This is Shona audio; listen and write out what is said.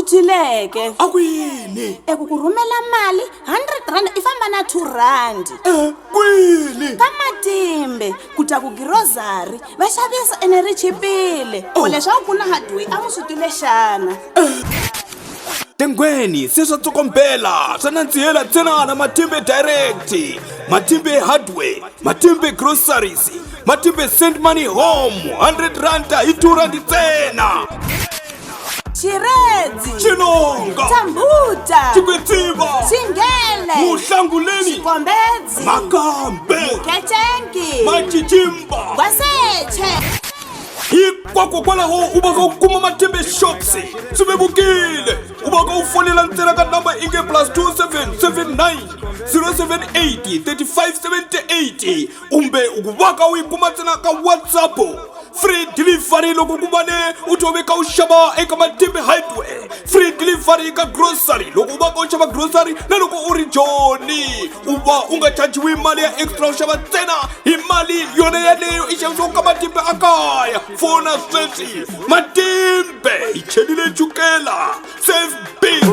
suthileke akwini ekukurumela mali 100 rand ifamba na 2 rand kwini ka Matimbe kuta ku grocery va xavisa ene ri chipile ku leswaku ku na hardware a musutile xana tengweni se swa tsokombela swa nandzihela ntsena Matimbe Direct, Matimbe Hardware, Matimbe Groceries, Matimbe Send Money Home 100 rand hi 2 rand ntsena. Chiredzi, Chinonga, Tambuta, Chikwetsiva, Singele, Muhlanguleni, Kombedzi, Makambe, Kethengi, Machijimba, Kwaseche. hikwakokwalaho uba ka kuma Matimbe Shops swi vevukile uba ka u fonela ntsena ka namba inge +2779 078 3578 umbe ukuva ka u yi kuma ntsena ka WhatsApp. Free delivery loko ku vane u toveka u xava eka Matimbe Hardware, free delivery ka grocery loko u va ka u xava grocery na loko u ri joni u va u nga chajiwi mali ya extra u xava ntsena hi mali yona yaleyo i xavisiwa ka Matimbe akaya. Fona sweswi Matimbe hi chelile chukela save big.